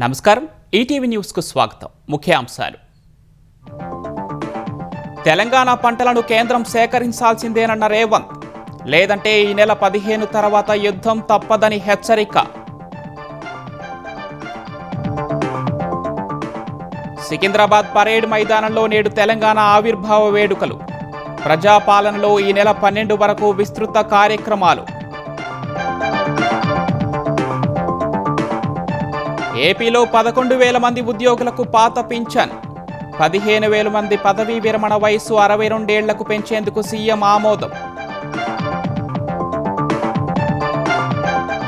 నమస్కారం ETV news కు స్వాగతం. ముఖ్యాంశాలు. తెలంగాణ పంటలను కేంద్రం సేకరించాల్సిందేనన్న రేవంత్. లేదంటే ఈ నెల 15 తర్వాత యుద్ధం తప్పదని హెచ్చరిక. సికింద్రాబాద్ పరేడ్ మైదానంలో నేడు తెలంగాణ ఆవిర్భావ వేడుకలు. ప్రజాపాలనలో ఈ నెల 12 వరకు విస్తృత కార్యక్రమాలు. ఏపీలో 11,000 మంది ఉద్యోగులకు పాత పింఛన్. 15,000 మంది పదవీ విరమణ వయసు 62 ఏళ్లకు పెంచేందుకు సీఎం ఆమోదం.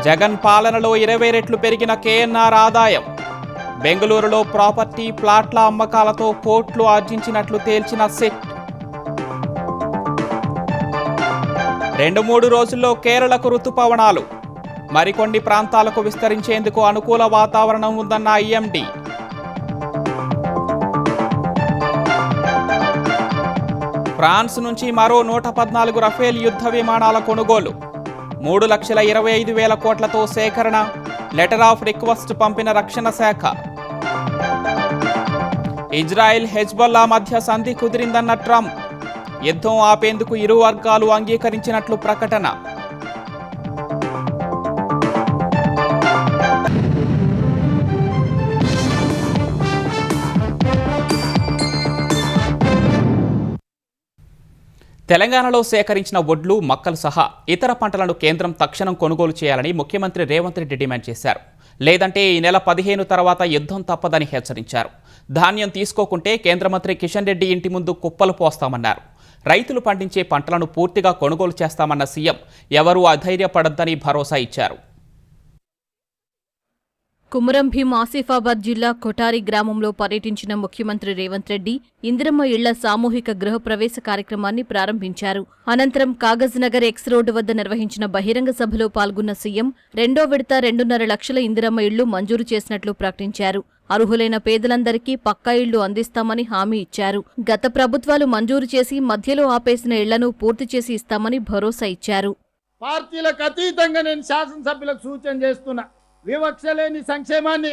జగన్ పాలనలో 20 రెట్లు పెరిగిన కేఎన్ఆర్ ఆదాయం. బెంగళూరులో ప్రాపర్టీ ప్లాట్ల అమ్మకాలతో కోట్లు ఆర్జించినట్లు తేల్చిన సిట్. 2-3 రోజుల్లో కేరళకు రుతుపవనాలు. మరికొన్ని ప్రాంతాలకు విస్తరించేందుకు అనుకూల వాతావరణం ఉందన్న ఐఎండీ. ఫ్రాన్స్ నుంచి మరో 114 రఫేల్ యుద్ధ విమానాల కొనుగోలు. 3,25,000 కోట్లతో సేకరణ. లెటర్ ఆఫ్ రిక్వెస్ట్ పంపిన రక్షణ శాఖ. ఇజ్రాయెల్ హెజ్బొల్లా మధ్య సంధి కుదిరిందన్న ట్రంప్. యుద్ధం ఆపేందుకు ఇరు వర్గాలు అంగీకరించినట్లు ప్రకటన. తెలంగాణలో సేకరించిన వడ్లు, మక్కలు సహా ఇతర పంటలను కేంద్రం తక్షణం కొనుగోలు చేయాలని ముఖ్యమంత్రి రేవంత్ రెడ్డి డిమాండ్ చేశారు. లేదంటే ఈ నెల 15 తర్వాత యుద్ధం తప్పదని హెచ్చరించారు. ధాన్యం తీసుకోకుంటే కేంద్ర మంత్రి కిషన్ రెడ్డి ఇంటి ముందు కుప్పలు పోస్తామన్నారు. రైతులు పండించే పంటలను పూర్తిగా కొనుగోలు చేస్తామన్న సీఎం ఎవరూ అధైర్యపడొద్దని భరోసా ఇచ్చారు. కుమరం భీం ఆసిఫాబాద్ జిల్లా కొటారి గ్రామంలో పర్యటించిన ముఖ్యమంత్రి రేవంత్ రెడ్డి ఇందిరమ్మ ఇళ్ల సామూహిక గృహప్రవేశ కార్యక్రమాన్ని ప్రారంభించారు. అనంతరం కాగజ్ నగర్ ఎక్స్ రోడ్డు వద్ద నిర్వహించిన బహిరంగ సభలో పాల్గొన్న సీఎం రెండో విడత 2.5 లక్షల ఇందిరమ్మ ఇళ్లు మంజూరు చేసినట్లు ప్రకటించారు. అర్హులైన పేదలందరికీ పక్కా ఇళ్లు అందిస్తామని హామీ ఇచ్చారు. గత ప్రభుత్వాలు మంజూరు చేసి మధ్యలో ఆపేసిన ఇళ్లను పూర్తి చేసి ఇస్తామని భరోసా ఇచ్చారు. పార్టీలకు అతీతంగా నేను శాసనసభ్యులకు సూచన చేస్తున్నా, వివక్ష లేని సంక్షేమాన్ని,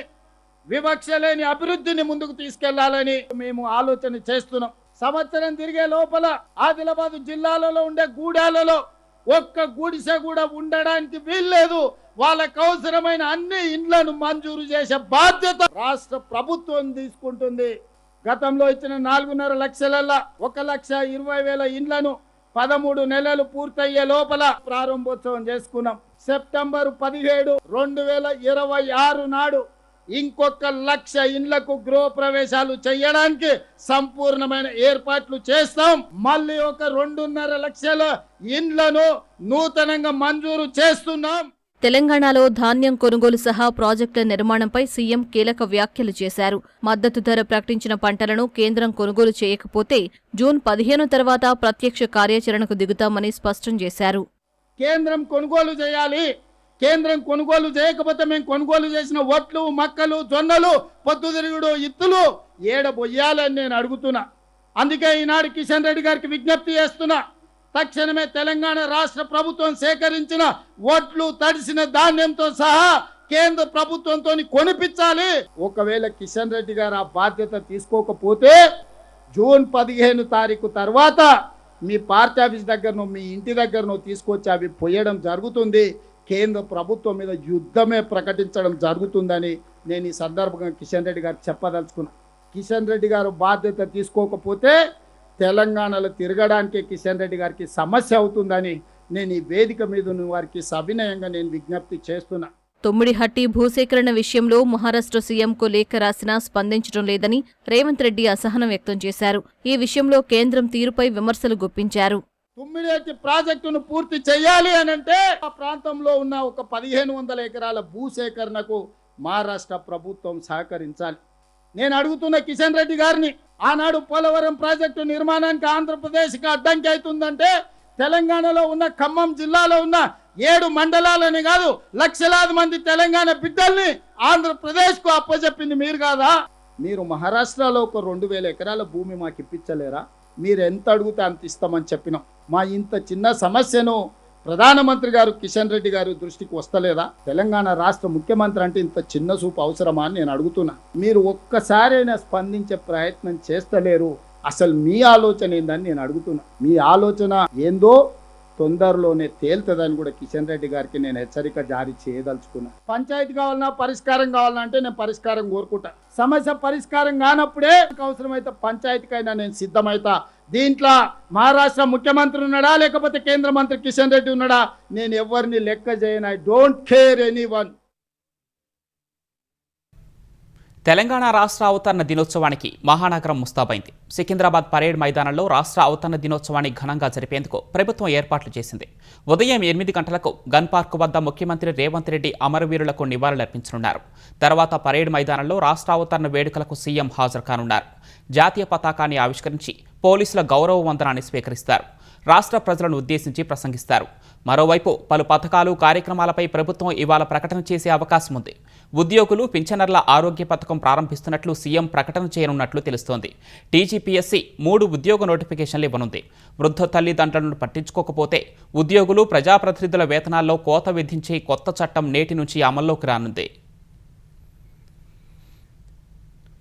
వివక్ష లేని అభివృద్ధిని ముందుకు తీసుకెళ్లాలని మేము ఆలోచన చేస్తున్నాం. సంవత్సరం తిరిగే లోపల ఆదిలాబాద్ జిల్లాలలో ఉండే గూడాలలో ఒక్క గుడిసె కూడా ఉండడానికి వీల్లేదు. వాళ్ళకు అవసరమైన అన్ని ఇండ్లను మంజూరు చేసే బాధ్యత రాష్ట్ర ప్రభుత్వం తీసుకుంటుంది. గతంలో ఇచ్చిన 4.5 లక్షలలో 1,20,000 ఇండ్లను 13 నెలలు పూర్తయ్యే లోపల ప్రారంభోత్సవం చేసుకున్నాం. సెప్టెంబర్ 17, 2026 నాడు ఇంకొక 1,00,000 ఇండ్లకు గృహ ప్రవేశాలు చేయడానికి సంపూర్ణమైన ఏర్పాట్లు చేస్తాం. మళ్ళీ ఒక 2.5 లక్షల ఇండ్లను నూతనంగా మంజూరు చేస్తున్నాం. తెలంగాణలో ధాన్యం కొనుగోలు సహా ప్రాజెక్టుల నిర్మాణంపై సీఎం కీలక వ్యాఖ్యలు చేశారు. మద్దతు ధర ప్రకటించిన పంటలను కేంద్రం కొనుగోలు చేయకపోతే జూన్ 15 తర్వాత ప్రత్యక్ష కార్యాచరణకు దిగుతామని స్పష్టం చేశారు. కేంద్రం కొనుగోలు చేయాలి. కేంద్రం కొనుగోలు చేయకపోతే మేము కొనుగోలు చేసిన వడ్లు, మక్కలు, జొన్నలు, పొద్దుతిరుగుడు ఇత్తులు ఏడబొయ్యాలని నేను అడుగుతున్నా. అందుకే ఈనాడు కిషన్ రెడ్డి గారికి విజ్ఞప్తి చేస్తున్నా, తక్షణమే తెలంగాణ రాష్ట్ర ప్రభుత్వం సేకరించిన వడ్లు, తడిసిన ధాన్యంతో సహా కేంద్ర ప్రభుత్వంతో కొనిపించాలి. ఒకవేళ కిషన్ రెడ్డి గారు ఆ బాధ్యత తీసుకోకపోతే జూన్ 15 తారీఖు తర్వాత మీ పార్టీ ఆఫీస్ దగ్గరనో మీ ఇంటి దగ్గరనో తీసుకొచ్చి అవి పోయడం జరుగుతుంది. కేంద్ర ప్రభుత్వం మీద యుద్ధమే ప్రకటించడం జరుగుతుందని నేను ఈ సందర్భంగా కిషన్ రెడ్డి గారికి చెప్పదలుచుకున్నా. కిషన్ రెడ్డి గారు బాధ్యత తీసుకోకపోతే తెలంగాణలో తిరగడానికి కిషన్ రెడ్డి గారికి సమస్య అవుతుందని నేను ఈ వేదిక మీద వారికి సవినయంగా నేను విజ్ఞప్తి చేస్తున్నా. తొమ్మిడిహట్టి భూసేకరణ విషయంలో మహారాష్ట్ర సీఎంకు లేఖ రాసినా స్పందించడం లేదని రేవంత్ రెడ్డి అసహనం వ్యక్తం చేశారు. ఈ విషయంలో కేంద్రం తీరుపై విమర్శలు గుప్పించారు. తొమ్మిడిహట్టి ప్రాజెక్టును పూర్తి చేయాలి అనంటే ఆ ప్రాంతంలో ఉన్న ఒక 1,500 ఎకరాల భూసేకరణకు మహారాష్ట్ర ప్రభుత్వం సహకరించాలి. నేను అడుగుతున్న కిషన్ రెడ్డి గారిని, ఆనాడు పోలవరం ప్రాజెక్టు నిర్మాణానికి ఆంధ్రప్రదేశ్కి అడ్డంకి అవుతుందంటే తెలంగాణలో ఉన్న ఖమ్మం జిల్లాలో ఉన్న 7 మండలాలని కాదు, లక్షలాది మంది తెలంగాణ బిడ్డల్ని ఆంధ్రప్రదేశ్కు అప్పచెప్పింది మీరు కాదా? మీరు మహారాష్ట్రలో ఒక 2,000 ఎకరాల భూమి మాకు ఇప్పించలేరా? మీరు ఎంత అడిగితే అంత ఇస్తామని చెప్పినాం. మా ఇంత చిన్న సమస్యను ప్రధానమంత్రి గారు కిషన్ రెడ్డి గారు దృష్టికి వస్తలేదా? తెలంగాణ రాష్ట్ర ముఖ్యమంత్రి అంటే ఇంత చిన్న చూపు అవసరమా అని నేను అడుగుతున్నా. మీరు ఒక్కసారైనా స్పందించే ప్రయత్నం చేస్తలేరు. అసలు మీ ఆలోచన ఏందని నేను అడుగుతున్నా. మీ ఆలోచన ఏందో తొందరలోనే తేలుతుందని కూడా కిషన్ రెడ్డి గారికి నేను హెచ్చరిక జారీ చేయదలుచుకున్నా. పంచాయతీ కావాలన్నా పరిష్కారం కావాలన్నా అంటే నేను పరిష్కారం కోరుకుంటా. సమస్య పరిష్కారం కానప్పుడే అవసరమైతే పంచాయతీకైనా నేను సిద్ధమైతా. దీంట్లో మహారాష్ట్ర ముఖ్యమంత్రి ఉన్నాడా లేకపోతే కేంద్ర మంత్రి కిషన్ రెడ్డి ఉన్నాడా నేను ఎవరిని లెక్క చేయను. I don't care anyone. Telangana రాష్ట్ర అవతరణ దినోత్సవానికి మహానగరం ముస్తాబైంది. సికింద్రాబాద్ పరేడ్ మైదానంలో రాష్ట్ర అవతరణ దినోత్సవాన్ని ఘనంగా జరిపేందుకు ప్రభుత్వం ఏర్పాట్లు చేసింది. ఉదయం 8 గంటలకు గన్ పార్క్ వద్ద ముఖ్యమంత్రి రేవంత్ రెడ్డి అమరవీరులకు నివాళులర్పించనున్నారు. తర్వాత పరేడ్ మైదానంలో రాష్ట్ర అవతరణ వేడుకలకు సీఎం హాజరు కానున్నారు. జాతీయ పతాకాన్ని ఆవిష్కరించి పోలీసుల గౌరవ వందనాన్ని స్వీకరిస్తారు. రాష్ట్ర ప్రజలను ఉద్దేశించి ప్రసంగిస్తారు. మరోవైపు పలు పథకాలు కార్యక్రమాలపై ప్రభుత్వం ఇవాళ ప్రకటన చేసే అవకాశం ఉంది. ఉద్యోగులు పింఛనర్ల ఆరోగ్య పథకం ప్రారంభిస్తున్నట్లు సీఎం ప్రకటన చేయనున్నట్లు తెలుస్తోంది. టీజీపీఎస్సీ 3 ఉద్యోగ నోటిఫికేషన్లు ఇవ్వనుంది. వృద్ధ తల్లిదండ్రులను పట్టించుకోకపోతే ఉద్యోగులు ప్రజాప్రతినిధుల వేతనాల్లో కోత విధించే కొత్త చట్టం నేటి నుంచి అమల్లోకి రానుంది.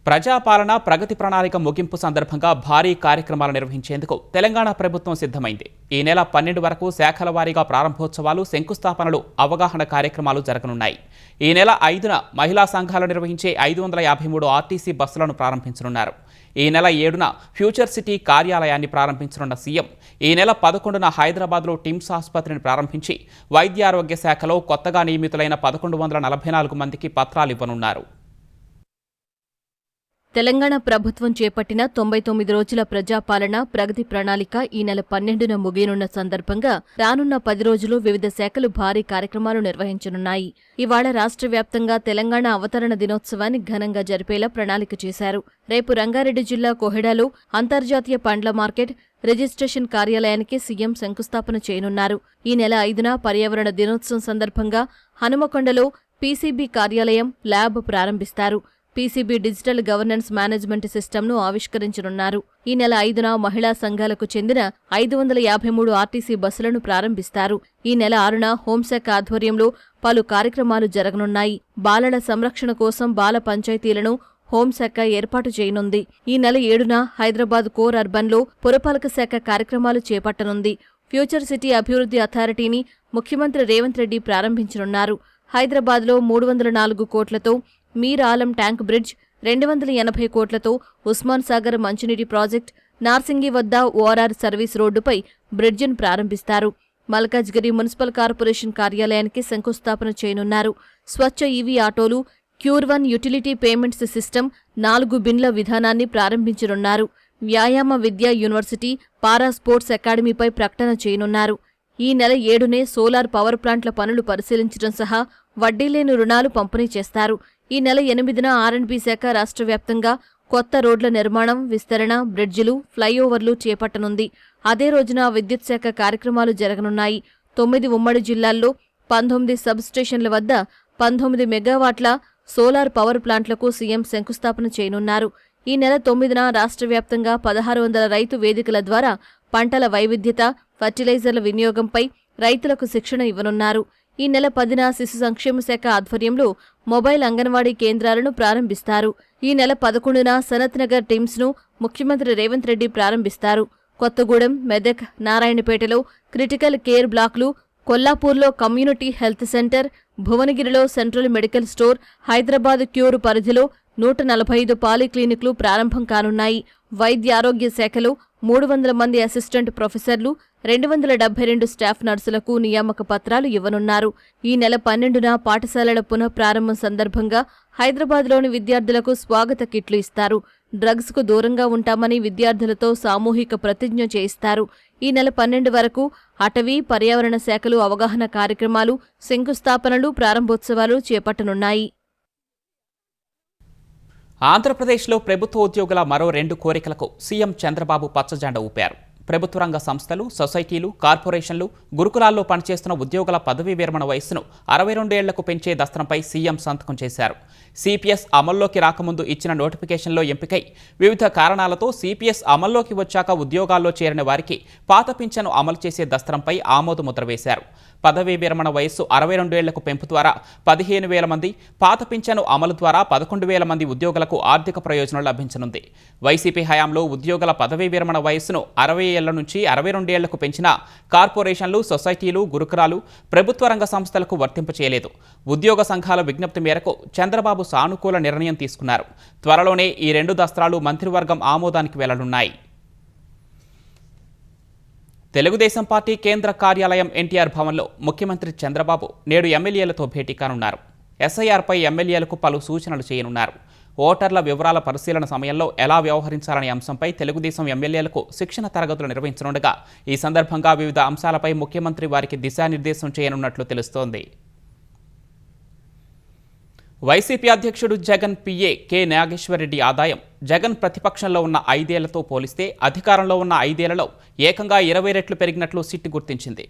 ప్రజాపాలన ప్రగతి ప్రణాళిక ముగింపు సందర్భంగా భారీ కార్యక్రమాలు నిర్వహించేందుకు తెలంగాణ ప్రభుత్వం సిద్ధమైంది. ఈ నెల 12 వరకు శాఖల వారీగా ప్రారంభోత్సవాలు, శంకుస్థాపనలు, అవగాహన కార్యక్రమాలు జరగనున్నాయి. ఈ నెల 5న మహిళా సంఘాలు నిర్వహించే 553 ఆర్టీసీ బస్సులను ప్రారంభించనున్నారు. ఈ నెల 7న ఫ్యూచర్ సిటీ కార్యాలయాన్ని ప్రారంభించనున్న సీఎం ఈ నెల 11న హైదరాబాద్లో టిమ్స్ ఆసుపత్రిని ప్రారంభించి వైద్య ఆరోగ్య శాఖలో కొత్తగా నియమితులైన 1144 మందికి పత్రాలు ఇవ్వనున్నారు. తెలంగాణ ప్రభుత్వం చేపట్టిన 99 రోజుల ప్రజాపాలన ప్రగతి ప్రణాళిక ఈ నెల 12న ముగియనున్న సందర్భంగా రానున్న 10 రోజులు వివిధ శాఖలు భారీ కార్యక్రమాలు నిర్వహించనున్నాయి. ఇవాళ రాష్ట్ర వ్యాప్తంగా తెలంగాణ అవతరణ దినోత్సవాన్ని ఘనంగా జరిపేలా ప్రణాళిక చేశారు. రేపు రంగారెడ్డి జిల్లా కోహెడాలో అంతర్జాతీయ పండ్ల మార్కెట్ రిజిస్ట్రేషన్ కార్యాలయానికి సీఎం శంకుస్థాపన చేయనున్నారు. ఈ నెల 5న పర్యావరణ దినోత్సవం సందర్భంగా హనుమకొండలో పీసీబీ కార్యాలయం, ల్యాబ్ ప్రారంభిస్తారు. పీసీబీ డిజిటల్ గవర్నెన్స్ మేనేజ్మెంట్ సిస్టమ్ను ఆవిష్కరించనున్నారు. ఈ నెల 5న మహిళా సంఘాలకు చెందిన 553 ఆర్టీసీ బస్సులను ప్రారంభిస్తారు. ఈ నెల 6న హోంశాఖ ఆధ్వర్యంలో పలు కార్యక్రమాలు జరగనున్నాయి. బాలల సంరక్షణ కోసం బాల పంచాయతీలను హోంశాఖ ఏర్పాటు చేయనుంది. ఈ నెల 7న హైదరాబాద్ కోర్ అర్బన్లో పురపాలక శాఖ కార్యక్రమాలు చేపట్టనుంది. ఫ్యూచర్ సిటీ అభివృద్ధి అథారిటీని ముఖ్యమంత్రి రేవంత్ రెడ్డి ప్రారంభించనున్నారు. హైదరాబాద్లో 304 కోట్లతో మీర్ ఆలం ట్యాంక్ బ్రిడ్జ్, 280 కోట్లతో ఉస్మాన్ సాగర్ మంచినీటి ప్రాజెక్ట్, నార్సింగి వద్ద ఓఆర్ఆర్ సర్వీస్ రోడ్డుపై బ్రిడ్జిను ప్రారంభిస్తారు. మల్కాజ్గిరి మున్సిపల్ కార్పొరేషన్ కార్యాలయానికి శంకుస్థాపన చేయనున్నారు. స్వచ్ఛ ఈవీ ఆటోలు, క్యూర్1 యుటిలిటీ పేమెంట్స్ సిస్టమ్, 4 బిన్ల విధానాన్ని ప్రారంభించనున్నారు. వ్యాయామ విద్యా యూనివర్సిటీ, పారా స్పోర్ట్స్ అకాడమీపై ప్రకటన చేయనున్నారు. ఈ నెల 7నే సోలార్ పవర్ ప్లాంట్ల పనులు పరిశీలించడం సహా వడ్డీ లేని రుణాలు పంపిణీ చేస్తారు. ఈ నెల 8న ఆర్ఎండ్బీ శాఖ రాష్ట్ర వ్యాప్తంగా కొత్త రోడ్ల నిర్మాణం, విస్తరణ, బ్రిడ్జిలు, ఫ్లైఓవర్లు చేపట్టనుంది. అదే రోజున విద్యుత్ శాఖ కార్యక్రమాలు జరగనున్నాయి. 9 ఉమ్మడి జిల్లాల్లో 19 సబ్ స్టేషన్ల వద్ద 19 మెగావాట్ల సోలార్ పవర్ ప్లాంట్లకు సీఎం శంకుస్థాపన చేయనున్నారు. ఈ నెల 9న రాష్ట్ర వ్యాప్తంగా 1600 రైతు వేదికల ద్వారా పంటల వైవిధ్యత, ఫర్టిలైజర్ల వినియోగంపై రైతులకు శిక్షణ ఇవ్వనున్నారు. ఈ నెల 10న శిశు సంక్షేమ శాఖ ఆధ్వర్యంలో మొబైల్ అంగన్వాడీ కేంద్రాలను ప్రారంభిస్తారు. ఈ నెల 11న సనత్ నగర్ టీమ్స్ను ముఖ్యమంత్రి రేవంత్ రెడ్డి ప్రారంభిస్తారు. కొత్తగూడెం, మెదక్, నారాయణపేటలో క్రిటికల్ కేర్ బ్లాక్లు, కొల్లాపూర్లో కమ్యూనిటీ హెల్త్ సెంటర్, భువనగిరిలో central medical store, Hyderabad cure పరిధిలో 145 పాలీక్లినిక్లు ప్రారంభం కానున్నాయి. వైద్య ఆరోగ్య శాఖలో 300 మంది అసిస్టెంట్ ప్రొఫెసర్లు, 272 స్టాఫ్ నర్సులకు నియామక పత్రాలు ఇవ్వనున్నారు. ఈ నెల 12న పాఠశాలల పునఃప్రారంభం సందర్భంగా హైదరాబాద్లోని విద్యార్థులకు స్వాగత కిట్లు ఇస్తారు. డ్రగ్స్కు దూరంగా ఉంటామని విద్యార్థులతో సామూహిక ప్రతిజ్ఞ చేయిస్తారు. ఈ నెల 12 వరకు అటవీ, పర్యావరణ శాఖలు అవగాహన కార్యక్రమాలు, శంకుస్థాపనలు, ప్రారంభోత్సవాలు చేపట్టనున్నాయి. ఆంధ్రప్రదేశ్లో ప్రభుత్వ ఉద్యోగుల మరో 2 కోరికలకు సీఎం చంద్రబాబు పచ్చజెండా ఊపారు. ప్రభుత్వ రంగ సంస్థలు, సొసైటీలు, కార్పొరేషన్లు, గురుకులాల్లో పనిచేస్తున్న ఉద్యోగుల పదవీ విరమణ వయస్సును 62 ఏళ్లకు పెంచే దస్త్రంపై సీఎం సంతకం చేశారు. సిపిఎస్ అమల్లోకి రాకముందు ఇచ్చిన నోటిఫికేషన్లో ఎంపికై వివిధ కారణాలతో సిపిఎస్ అమల్లోకి వచ్చాక ఉద్యోగాల్లో చేరిన వారికి పాత పింఛను అమలు చేసే దస్త్రంపై ఆమోద ముద్ర వేశారు. పదవీ విరమణ వయస్సు 62 ఏళ్లకు పెంపు ద్వారా 15,000 మంది, పాత పింఛను అమలు ద్వారా 11,000 మంది ఉద్యోగులకు ఆర్థిక ప్రయోజనం లభించనుంది. వైసీపీ హయాంలో ఉద్యోగుల పదవీ విరమణ వయస్సును 60 ఏళ్ల నుంచి 62 ఏళ్లకు పెంచిన కార్పొరేషన్లు, సొసైటీలు, గురుకులాలు, ప్రభుత్వ రంగ సంస్థలకు వర్తింపచేయలేదు. ఉద్యోగ సంఘాల విజ్ఞప్తి మేరకు చంద్రబాబు సానుకూల నిర్ణయం తీసుకున్నారు. త్వరలోనే ఈ 2 దస్త్రాలు మంత్రివర్గం ఆమోదానికి వెళ్లనున్నాయి. తెలుగుదేశం పార్టీ కేంద్ర కార్యాలయం ఎన్టీఆర్ భవన్లో ముఖ్యమంత్రి చంద్రబాబు నేడు ఎమ్మెల్యేలతో భేటీ కానున్నారు. ఎస్ఐఆర్పై ఎమ్మెల్యేలకు పలు సూచనలు చేయనున్నారు. ఓటర్ల వివరాల పరిశీలన సమయంలో ఎలా వ్యవహరించాలనే అంశంపై తెలుగుదేశం ఎమ్మెల్యేలకు శిక్షణ తరగతులు నిర్వహించనుండగా ఈ సందర్భంగా వివిధ అంశాలపై ముఖ్యమంత్రి వారికి దిశానిర్దేశం చేయనున్నట్లు తెలుస్తోంది. వైసీపీ అధ్యక్షుడు జగన్ పిఏ కె నాగేశ్వరరెడ్డి ఆదాయం జగన్ ప్రతిపక్షంలో ఉన్న 5 ఏళ్లతో పోలిస్తే అధికారంలో ఉన్న 5 ఏళ్లలో ఏకంగా 20 రెట్లు పెరిగినట్లు సిట్ గుర్తించింది.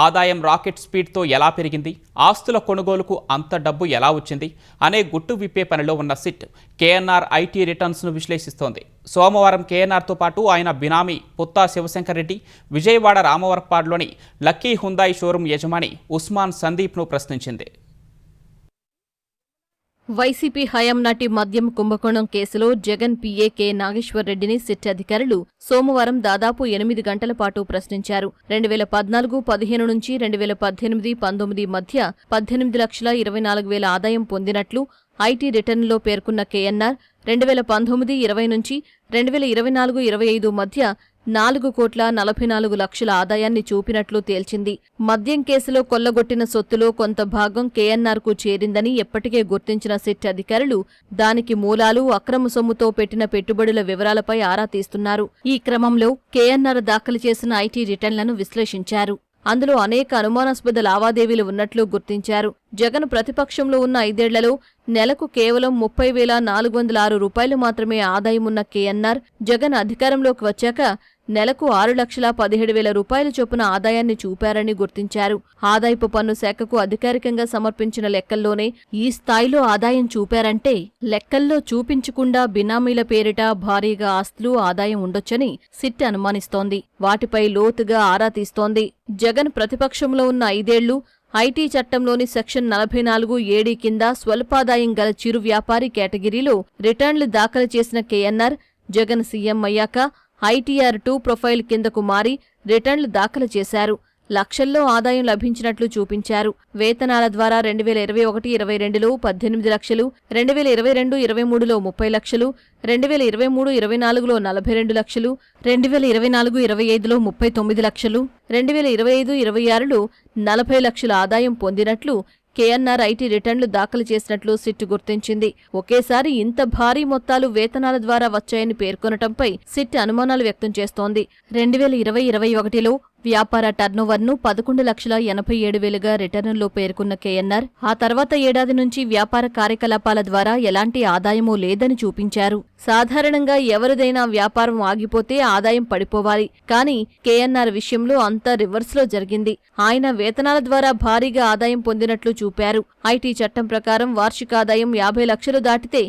ఆదాయం రాకెట్ స్పీడ్తో ఎలా పెరిగింది, ఆస్తుల కొనుగోలుకు అంత డబ్బు ఎలా వచ్చింది అనే గుట్టు విప్పే పనిలో ఉన్న సిట్ కేఎన్ఆర్ ఐటీ రిటర్న్స్ను విశ్లేషిస్తోంది. సోమవారం కేఎన్ఆర్తో పాటు ఆయన బినామీ పుత్తా శివశంకర్ రెడ్డి, విజయవాడ రామవరపాడులోని లక్కీ హుందాయ్ షోరూం యజమాని ఉస్మాన్ సందీప్ను ప్రశ్నించింది. వైసీపీ హయాం నాటి మద్యం కుంభకోణం కేసులో జగన్ పీఏ కె నాగేశ్వరరెడ్డిని సిట్ అధికారులు సోమవారం దాదాపు 8 గంటల పాటు ప్రశ్నించారు. 2014-15 నుంచి 2018-19 మధ్య 18,24,000 ఆదాయం పొందినట్లు ఐటీ రిటర్న్లో పేర్కొన్న కేఎన్ఆర్ 2019-20 నుంచి 2024-25 మధ్య 4,44,00,000 ఆదాయాన్ని చూపినట్లు తేల్చింది. మద్యం కేసులో కొల్లగొట్టిన సొత్తులో కొంత భాగం కేఎన్ఆర్కు చేరిందని ఎప్పటికే గుర్తించిన సిట్ అధికారులు దానికి మూలాలు, అక్రమ సొమ్ముతో పెట్టిన పెట్టుబడుల వివరాలపై ఆరా తీస్తున్నారు. ఈ క్రమంలో కేఎన్ఆర్ దాఖలు చేసిన ఐటీ రిటర్న్లను విశ్లేషించారు. అందులో అనేక అనుమానాస్పద లావాదేవీలు ఉన్నట్లు గుర్తించారు. జగన్ ప్రతిపక్షంలో ఉన్న 5 ఏళ్లలో నెలకు కేవలం 30,406 రూపాయలు మాత్రమే ఆదాయమున్న కేఎన్ఆర్ జగన్ అధికారంలోకి వచ్చాక నెలకు 6,17,000 రూపాయల చొప్పున ఆదాయాన్ని చూపారని గుర్తించారు. ఆదాయపు పన్ను శాఖకు అధికారికంగా సమర్పించిన లెక్కల్లోనే ఈ స్థాయిలో ఆదాయం చూపారంటే లెక్కల్లో చూపించకుండా బినామీల పేరిట భారీగా ఆస్తులు, ఆదాయం ఉండొచ్చని సిట్ అనుమానిస్తోంది. వాటిపై లోతుగా ఆరా తీస్తోంది. జగన్ ప్రతిపక్షంలో ఉన్న 5 ఏళ్లు ఐటీ చట్టంలోని సెక్షన్ 44(7) కింద స్వల్పాదాయం గల చిరు వ్యాపారి కేటగిరీలో రిటర్న్లు దాఖలు చేసిన కేఎన్ఆర్ జగన్ సీఎం అయ్యాక ఐటీఆర్ 2 ప్రొఫైల్ కిందకు మారి రిటర్న్లు దాఖలు చేశారు. లక్షల్లో ఆదాయం లభించినట్లు చూపించారు. వేతనాల ద్వారా 2021-22లో 18 లక్షలు, 2022-23లో 30 లక్షలు, 2023-24లో 42 లక్షలు, 2024-25లో 39 లక్షలు, 2025-26లో 40 లక్షల ఆదాయం పొందినట్లు కేఎన్ఆర్ ఐటీ రిటర్న్లు దాఖలు చేసినట్లు సిట్ గుర్తించింది. ఒకేసారి ఇంత భారీ మొత్తాలు వేతనాల ద్వారా వచ్చాయని పేర్కొనటంపై సిట్ అనుమానాలు వ్యక్తం చేస్తోంది. 2020-21లో వ్యాపార టర్నోవర్ను 11,87,000గా రిటర్నుల్లో పేర్కొన్న కేఎన్ఆర్ ఆ తర్వాత ఏడాది నుంచి వ్యాపార కార్యకలాపాల ద్వారా ఎలాంటి ఆదాయమూ లేదని చూపించారు. సాధారణంగా ఎవరిదైనా వ్యాపారం ఆగిపోతే ఆదాయం పడిపోవాలి. కానీ కేఎన్ఆర్ విషయంలో అంతా రివర్స్లో జరిగింది. ఆయన వేతనాల ద్వారా భారీగా ఆదాయం పొందినట్లు చూపారు. ఐటీ చట్టం ప్రకారం వార్షికాదాయం 50 లక్షలు దాటితే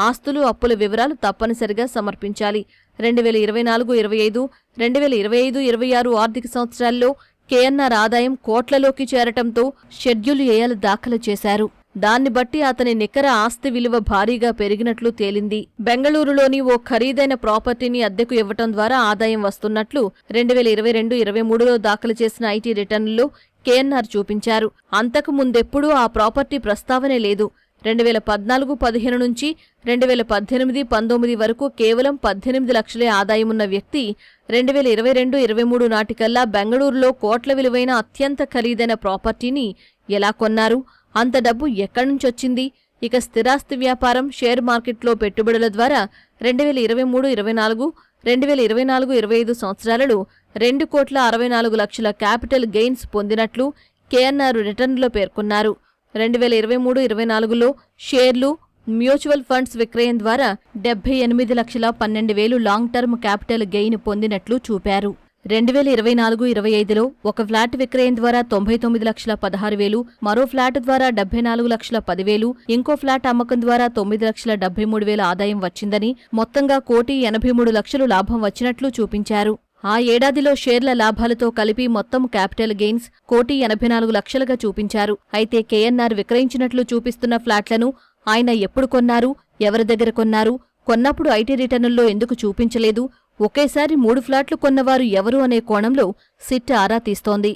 ఆస్తులు, అప్పుల వివరాలు తప్పనిసరిగా సమర్పించాలి. 2024-25, 2025-26 ఆర్థిక సంవత్సరాల్లో కేఎన్ఆర్ ఆదాయం కోట్లలోకి చేరటంతో షెడ్యూల్ ఏలు దాఖలు చేశారు. దాన్ని బట్టి అతని నికర ఆస్తి విలువ భారీగా పెరిగినట్లు తేలింది. బెంగళూరులోని ఓ ఖరీదైన ప్రాపర్టీని అద్దెకు ఇవ్వటం ద్వారా ఆదాయం వస్తున్నట్లు 2022-23లో దాఖలు చేసిన ఐటీ రిటర్నుల్లో కేఎన్ఆర్ చూపించారు. అంతకు ముందెప్పుడూ ఆ ప్రాపర్టీ ప్రస్తావనే లేదు. 2014-15 నుంచి 2018-19 వరకు కేవలం 18 లక్షలే ఆదాయమున్న వ్యక్తి 2022-23 నాటికల్లా బెంగళూరులో కోట్ల విలువైన అత్యంత ఖరీదైన ప్రాపర్టీని ఎలా కొన్నారు? అంత డబ్బు ఎక్కడ్నుంచొచ్చింది? ఇక స్థిరాస్తి వ్యాపారం, షేర్ మార్కెట్లో పెట్టుబడుల ద్వారా 2023-24, 2024-25 సంవత్సరాలలో 2,64,00,000 క్యాపిటల్ గెయిన్స్ పొందినట్లు కేఎన్ఆర్ రిటర్నులో పేర్కొన్నారు. 2023-24లో షేర్లు, మ్యూచువల్ ఫండ్స్ విక్రయం ద్వారా 78,12,000 లాంగ్ టర్మ్ క్యాపిటల్ గెయిన్ పొందినట్లు చూపారు. 2024-25లో ఒక ఫ్లాట్ విక్రయం ద్వారా 99,16,000, మరో ఫ్లాట్ ద్వారా 74,10,000, ఇంకో ఫ్లాట్ అమ్మకం ద్వారా 9,73,000 ఆదాయం వచ్చిందని, మొత్తంగా 1,83,00,000 లాభం వచ్చినట్లు చూపించారు. ఆ ఏడాదిలో షేర్ల లాభాలతో కలిపి మొత్తం క్యాపిటల్ గెయిన్స్ 1,84,00,000గా చూపించారు. అయితే కేఎన్ఆర్ విక్రయించినట్లు చూపిస్తున్న ఫ్లాట్లను ఆయన ఎప్పుడు కొన్నారు, ఎవరి దగ్గర కొన్నారు, కొన్నప్పుడు ఐటీ రిటర్నుల్లో ఎందుకు చూపించలేదు, ఒకేసారి 3 ఫ్లాట్లు కొన్నవారు ఎవరు అనే కోణంలో సిట్ ఆరా తీస్తోంది.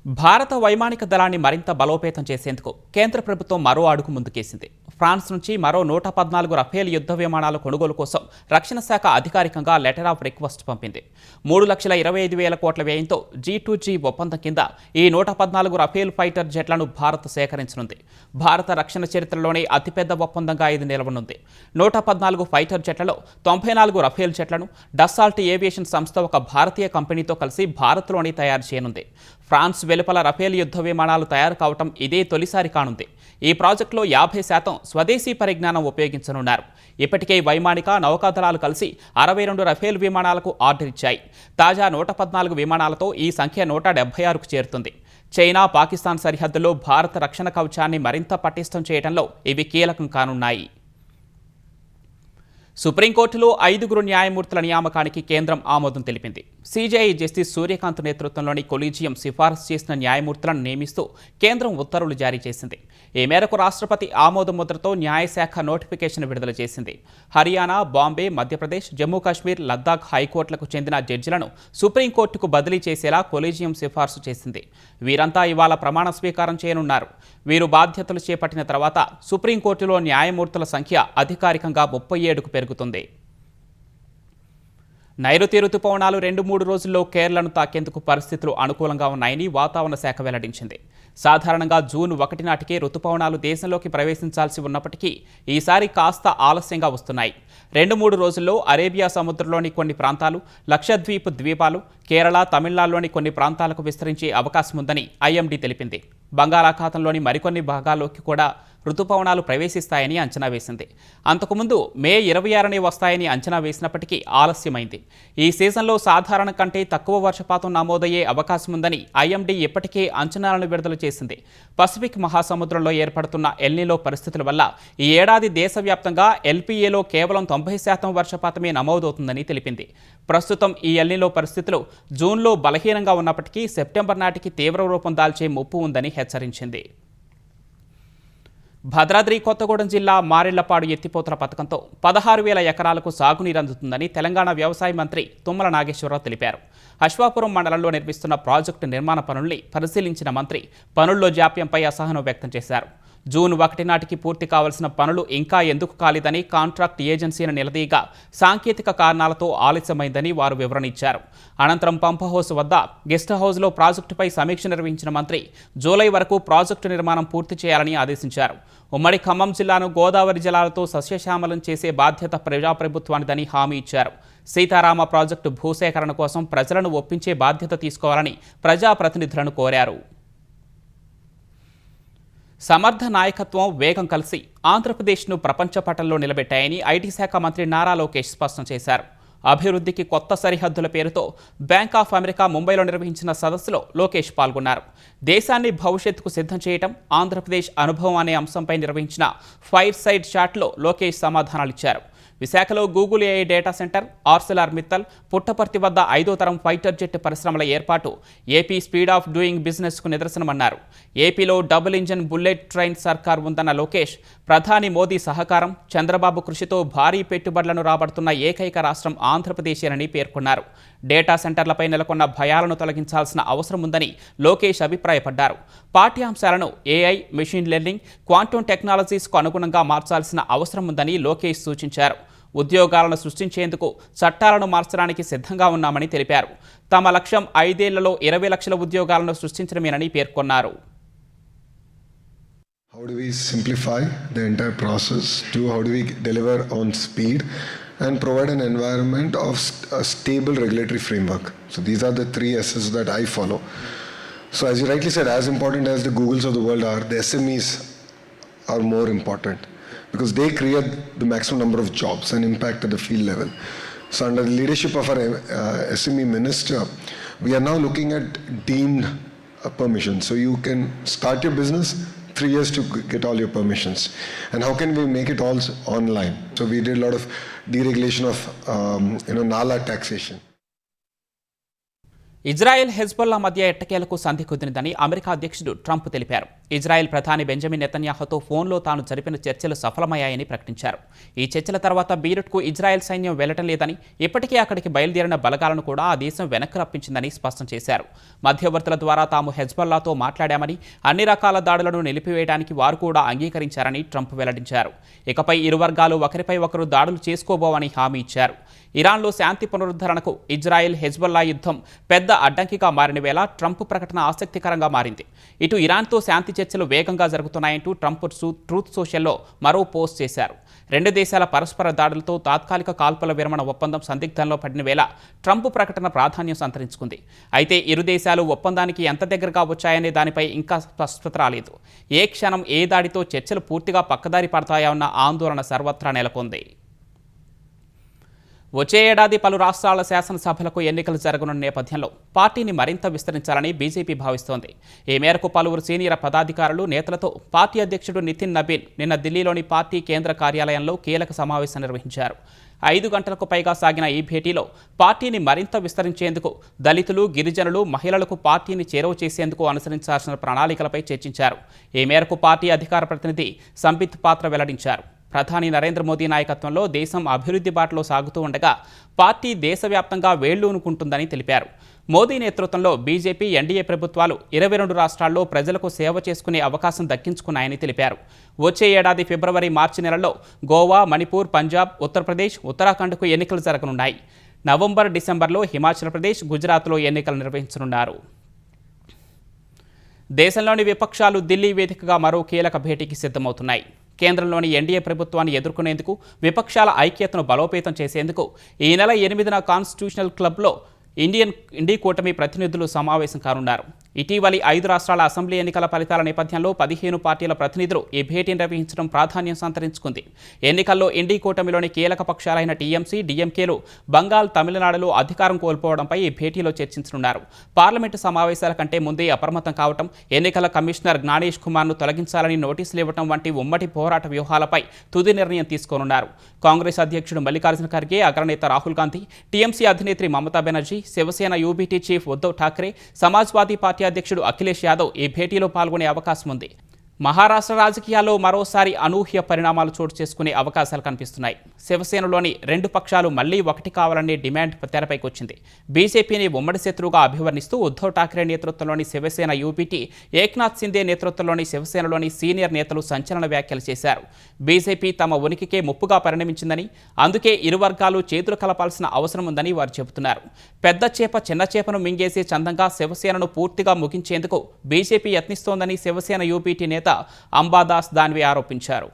భారత వైమానిక దళాన్ని మరింత బలోపేతం చేసేందుకు కేంద్ర ప్రభుత్వం మరో అడుగు ముందుకేసింది. ఫ్రాన్స్ నుంచి మరో 114 రఫేల్ యుద్ధ విమానాల కొనుగోలు కోసం రక్షణ శాఖ అధికారికంగా లెటర్ ఆఫ్ రిక్వెస్ట్ పంపింది. 3,25,000 కోట్ల వ్యయంతో G2G ఒప్పందం కింద ఈ 114 రఫేల్ ఫైటర్ జెట్లను భారత్ సేకరించనుంది. భారత రక్షణ చరిత్రలోనే అతిపెద్ద ఒప్పందంగా ఇది నిలవనుంది. 114 ఫైటర్ జెట్లలో 94 రఫేల్ జెట్లను డస్సాల్ట్ ఏవియేషన్ సంస్థ ఒక భారతీయ కంపెనీతో కలిసి భారత్లోనే తయారు చేయనుంది. ఫ్రాన్స్ వెలుపల రఫేల్ యుద్ధ విమానాలు తయారు కావటం ఇదే తొలిసారి కానుంది. ఈ ప్రాజెక్టులో 50% స్వదేశీ పరిజ్ఞానం ఉపయోగించనున్నారు. ఇప్పటికే వైమానిక నౌకాదళాలు కలిసి 62 రఫేల్ విమానాలకు ఆర్డర్ ఇచ్చాయి. తాజా 114 విమానాలతో ఈ సంఖ్య 176కు చేరుతుంది. చైనా, పాకిస్తాన్ సరిహద్దులో భారత రక్షణ కవచాన్ని మరింత పటిష్టం చేయడంలో ఇవి కీలకం కానున్నాయి. సుప్రీంకోర్టులో 5 న్యాయమూర్తుల నియామకానికి కేంద్రం ఆమోదం తెలిపింది. సిజేఐ జస్టిస్ సూర్యకాంత్ నేతృత్వంలోని కొలీజియం సిఫారసు చేసిన న్యాయమూర్తులను నియమిస్తూ కేంద్రం ఉత్తర్వులు జారీ చేసింది. ఈ మేరకు రాష్ట్రపతి ఆమోద ముద్రతో న్యాయశాఖ నోటిఫికేషన్ విడుదల చేసింది. హర్యానా, బాంబే, మధ్యప్రదేశ్, జమ్మూ కాశ్మీర్, లద్దాఖ్ హైకోర్టులకు చెందిన జడ్జిలను సుప్రీంకోర్టుకు బదిలీ చేసేలా కొలీజియం సిఫారసు చేసింది. వీరంతా ఇవాళ ప్రమాణ స్వీకారం చేయనున్నారు. వీరు బాధ్యతలు చేపట్టిన తర్వాత సుప్రీంకోర్టులో న్యాయమూర్తుల సంఖ్య అధికారికంగా 37కు పెరుగుతుంది. నైరుతి రుతుపవనాలు 2-3 రోజుల్లో కేరళను తాకేందుకు పరిస్థితులు అనుకూలంగా ఉన్నాయని వాతావరణ శాఖ వెల్లడించింది. సాధారణంగా జూన్ 1 నాటికే రుతుపవనాలు దేశంలోకి ప్రవేశించాల్సి ఉన్నప్పటికీ ఈసారి కాస్త ఆలస్యంగా వస్తున్నాయి. 2-3 రోజుల్లో అరేబియా సముద్రంలోని కొన్ని ప్రాంతాలు, లక్షద్వీప్ ద్వీపాలు, కేరళ, తమిళనాడులోని కొన్ని ప్రాంతాలకు విస్తరించే అవకాశం ఉందని ఐఎండీ తెలిపింది. బంగాళాఖాతంలోని మరికొన్ని భాగాల్లోకి కూడా రుతుపవనాలు ప్రవేశిస్తాయని అంచనా వేసింది. అంతకుముందు మే 26నే వస్తాయని అంచనా వేసినప్పటికీ ఆలస్యమైంది. ఈ సీజన్లో సాధారణ కంటే తక్కువ వర్షపాతం నమోదయ్యే అవకాశం ఉందని ఐఎండీ ఇప్పటికే అంచనాలను విడుదల చేసింది. పసిఫిక్ మహాసముద్రంలో ఏర్పడుతున్న ఎల్నినో పరిస్థితుల వల్ల ఈ ఏడాది దేశవ్యాప్తంగా ఎల్పీఏలో కేవలం 90% వర్షపాతమే నమోదవుతుందని తెలిపింది. ప్రస్తుతం ఈ ఎల్నినో పరిస్థితులు జూన్లో బలహీనంగా ఉన్నప్పటికీ సెప్టెంబర్ నాటికి తీవ్ర రూపం దాల్చే ముప్పు ఉందని హెచ్చరించింది. భద్రాద్రి కొత్తగూడెం జిల్లా మారెళ్లపాడు ఎత్తిపోతల పథకంతో 16,000 ఎకరాలకు సాగునీరు అందుతుందని తెలంగాణ వ్యవసాయ మంత్రి తుమ్మల నాగేశ్వరరావు తెలిపారు. అశ్వాపురం మండలంలో నిర్మిస్తున్న ప్రాజెక్టు నిర్మాణ పనుల్ని పరిశీలించిన మంత్రి పనుల్లో జాప్యంపై అసహనం వ్యక్తం చేశారు. జూన్ 1 నాటికి పూర్తి కావాల్సిన పనులు ఇంకా ఎందుకు కాలేదని కాంట్రాక్ట్ ఏజెన్సీని నిలదీయగా సాంకేతిక కారణాలతో ఆలస్యమైందని వారు వివరణ ఇచ్చారు. అనంతరం పంప్ హౌస్ వద్ద గెస్ట్ హౌస్లో ప్రాజెక్టుపై సమీక్ష నిర్వహించిన మంత్రి జూలై వరకు ప్రాజెక్టు నిర్మాణం పూర్తి చేయాలని ఆదేశించారు. ఉమ్మడి ఖమ్మం జిల్లాను గోదావరి జలాలతో సస్యశ్యామలం చేసే బాధ్యత ప్రజాప్రభుత్వానిదని హామీ ఇచ్చారు. సీతారామ ప్రాజెక్టు భూసేకరణ కోసం ప్రజలను ఒప్పించే బాధ్యత తీసుకోవాలని ప్రజాప్రతినిధులను కోరారు. సమర్థ నాయకత్వం, వేగం కలిసి ఆంధ్రప్రదేశ్ను ప్రపంచ పటంలో నిలబెట్టాయని ఐటీ శాఖ మంత్రి నారా లోకేష్ స్పష్టం చేశారు. అభివృద్ధికి కొత్త సరిహద్దుల పేరుతో బ్యాంక్ ఆఫ్ అమెరికా ముంబైలో నిర్వహించిన సదస్సులో లోకేష్ పాల్గొన్నారు. దేశాన్ని భవిష్యత్తుకు సిద్ధం చేయడం, ఆంధ్రప్రదేశ్ అనుభవం అనే అంశంపై నిర్వహించిన ఫైర్ సైడ్ చాట్లో లోకేష్ సమాధానాలిచ్చారు. విశాఖలో Google AI data centre, Arcelor Mittal, Puttaparthi వద్ద 5వ తరం ఫైటర్ జెట్ పరిశ్రమల ఏర్పాటు ఏపీ స్పీడ్ ఆఫ్ డూయింగ్ బిజినెస్కు నిదర్శనమన్నారు. ఏపీలో డబుల్ ఇంజన్ బుల్లెట్ ట్రైన్ సర్కార్ ఉందన్న లోకేష్, ప్రధాని మోదీ సహకారం, చంద్రబాబు కృషితో భారీ పెట్టుబడులను రాబడుతున్న ఏకైక రాష్ట్రం ఆంధ్రప్రదేశేనని పేర్కొన్నారు. డేటా సెంటర్లపై నెలకొన్న భయాలను తొలగించాల్సిన అవసరం ఉందని లోకేష్ అభిప్రాయపడ్డారు. పాఠ్యాంశాలను ఏఐ, మెషిన్ లెర్నింగ్, క్వాంటమ్ టెక్నాలజీస్కు అనుగుణంగా మార్చాల్సిన అవసరం ఉందని లోకేష్ సూచించారు. ఉద్యోగాలను సృష్టించేందుకు చట్టాలను మార్చడానికి సిద్ధంగా ఉన్నామని తెలిపారు. తమ లక్ష్యం 5 ఏళ్లలో 20 లక్షల ఉద్యోగాలను సృష్టించడమేనని పేర్కొన్నారు. How do we simplify the entire process? How do we deliver on speed and provide an environment of a stable regulatory framework? So these are the 3 S's that I follow. So as you rightly said, as important as the Googles of the world are, the SMEs are more important because they create the maximum number of jobs and impact at the field level. So under the leadership of our SME minister, we are now looking at deemed permission. So you can start your business, 3 years to get all your permissions. And how can we make it all online? So we did a lot of deregulation of nala taxation. Israel Hezbollah మధ్య ఎట్టకేలకు సంధి కుదిరిందని America అధ్యక్షుడు Trump తెలిపారు. Israel ప్రధాని Benjamin నెతన్యాహుతో ఫోన్లో తాను జరిపిన చర్చలు సఫలమయ్యాయని ప్రకటించారు. ఈ చర్చల తర్వాత బీరుట్కు ఇజ్రాయెల్ సైన్యం వెళ్లటం లేదని, ఇప్పటికే అక్కడికి బయలుదేరిన బలగాలను కూడా ఆ దేశం వెనక్కి రప్పించిందని స్పష్టం చేశారు. మధ్యవర్తుల ద్వారా తాము హెజ్బొల్లాతో మాట్లాడామని, అన్ని రకాల దాడులను నిలిపివేయడానికి వారు కూడా అంగీకరించారని ట్రంప్ వెల్లడించారు. ఇకపై ఇరు వర్గాలు ఒకరిపై ఒకరు దాడులు చేసుకోబోవని హామీ ఇచ్చారు. ఇరాన్లో శాంతి పునరుద్ధరణకు ఇజ్రాయెల్ హెజ్బొల్లా యుద్ధం పెద్ద అడ్డంకిగా మారిన వేళ ట్రంప్ ప్రకటన ఆసక్తికరంగా మారింది. ఇటు ఇరాన్తో శాంతి చర్చలు వేగంగా జరుగుతున్నాయంటూ ట్రంప్ ట్రూత్ సోషల్లో మరో పోస్ట్ చేశారు. 2 దేశాల పరస్పర దాడులతో తాత్కాలిక కాల్పుల విరమణ ఒప్పందం సందిగ్ధంలో పడిన వేళ ట్రంప్ ప్రకటన ప్రాధాన్యం సంతరించుకుంది. అయితే ఇరు దేశాలు ఒప్పందానికి ఎంత దగ్గరగా వచ్చాయనే దానిపై ఇంకా స్పష్టత రాలేదు. ఏ క్షణం ఏ దాడితో చర్చలు పూర్తిగా పక్కదారి పడతాయా అన్న ఆందోళన సర్వత్రా నెలకొంది. వచ్చే ఏడాది పలు రాష్ట్రాల శాసనసభలకు ఎన్నికలు జరగనున్న నేపథ్యంలో పార్టీని మరింత విస్తరించాలని బీజేపీ భావిస్తోంది. ఈ మేరకు పలువురు సీనియర్ పదాధికారులు, నేతలతో పార్టీ అధ్యక్షుడు నితిన్ నబీన్ నిన్న ఢిల్లీలోని పార్టీ కేంద్ర కార్యాలయంలో కీలక సమావేశం నిర్వహించారు. 5 గంటలకు పైగా సాగిన ఈ భేటీలో పార్టీని మరింత విస్తరించేందుకు, దళితులు, గిరిజనులు, మహిళలకు పార్టీని చేరువ చేసేందుకు అనుసరించాల్సిన ప్రణాళికలపై చర్చించారు. ఈ మేరకు పార్టీ అధికార ప్రతినిధి సంబిత్ పాత్ర వెల్లడించారు. ప్రధాని నరేంద్ర మోదీ నాయకత్వంలో దేశం అభివృద్ధి బాటలో సాగుతూ ఉండగా పార్టీ దేశవ్యాప్తంగా వేళ్లూనుకుంటుందని తెలిపారు. మోదీ నేతృత్వంలో బీజేపీ, ఎన్డీఏ ప్రభుత్వాలు 22 రాష్ట్రాల్లో ప్రజలకు సేవ చేసుకునే అవకాశం దక్కించుకున్నాయని తెలిపారు. వచ్చే ఏడాది ఫిబ్రవరి, మార్చి నెలల్లో గోవా, మణిపూర్, పంజాబ్, ఉత్తరప్రదేశ్, ఉత్తరాఖండ్కు ఎన్నికలు జరగనున్నాయి. నవంబర్, డిసెంబర్లో హిమాచల్ ప్రదేశ్, గుజరాత్లో ఎన్నికలు నిర్వహించనున్నారు. దేశంలోని విపక్షాలు ఢిల్లీ వేదికగా మరో కీలక భేటీకి సిద్ధమవుతున్నాయి. కేంద్రంలోని ఎన్డీఏ ప్రభుత్వాన్ని ఎదుర్కొనేందుకు, విపక్షాల ఐక్యతను బలోపేతం చేసేందుకు ఈ నెల 8న కాన్స్టిట్యూషనల్ క్లబ్లో ఇండీ కూటమి ప్రతినిధులు సమావేశం కానున్నారు. ఇటీవలి 5 రాష్ట్రాల అసెంబ్లీ ఎన్నికల ఫలితాల నేపథ్యంలో 15 పార్టీల ప్రతినిధులు ఈ భేటీ నిర్వహించడం ప్రాధాన్యం సంతరించుకుంది. ఎన్నికల్లో ఇండీ కూటమిలోని కీలక పక్షాలైన టీఎంసీ, డీఎంకేలు బంగాల్, తమిళనాడులో అధికారం కోల్పోవడంపై ఈ భేటీలో చర్చించనున్నారు. పార్లమెంటు సమావేశాల కంటే ముందే అప్రమత్తం కావడం, ఎన్నికల కమిషనర్ జ్ఞానేష్ కుమార్ను తొలగించాలని నోటీసులు ఇవ్వడం వంటి ఉమ్మడి పోరాట వ్యూహాలపై తుది నిర్ణయం తీసుకోనున్నారు. కాంగ్రెస్ అధ్యక్షుడు మల్లికార్జున ఖర్గే, అగ్రనేత రాహుల్ గాంధీ, టీఎంసీ అధినేత్రి Mamata Banerjee, Shiv Sena UBT chief Uddhav Thackeray, Samajwadi party అధ్యక్షుడు అఖిలేష్ యాదవ్ ఈ భేటీలో పాల్గొనే అవకాశం ఉంది. మహారాష్ట్ర రాజకీయాల్లో మరోసారి అనూహ్య పరిణామాలు చోటు చేసుకునే అవకాశాలు కనిపిస్తున్నాయి. శివసేనలోని 2 పక్షాలు మళ్లీ ఒకటి కావాలనే డిమాండ్ తెరపైకి వచ్చింది. బీజేపీని ఉమ్మడి శత్రువుగా అభివర్ణిస్తూ ఉద్ధవ్ ఠాక్రే నేతృత్వంలోని శివసేన యూపీటీ, ఏక్నాథ్ సింధే నేతృత్వంలోని శివసేనలోని సీనియర్ నేతలు సంచలన వ్యాఖ్యలు చేశారు. బీజేపీ తమ ఉనికికే ముప్పుగా పరిణమించిందని, అందుకే ఇరు వర్గాలు చేతులు కలపాల్సిన అవసరం ఉందని వారు చెబుతున్నారు. పెద్ద చేప చిన్న చేపను మింగేసే చందంగా శివసేనను పూర్తిగా ముగించేందుకు బీజేపీ యత్నిస్తోందని శివసేన యూపీటీ నేత అంబాదాస్ దాన్వే ఆరోపించారు.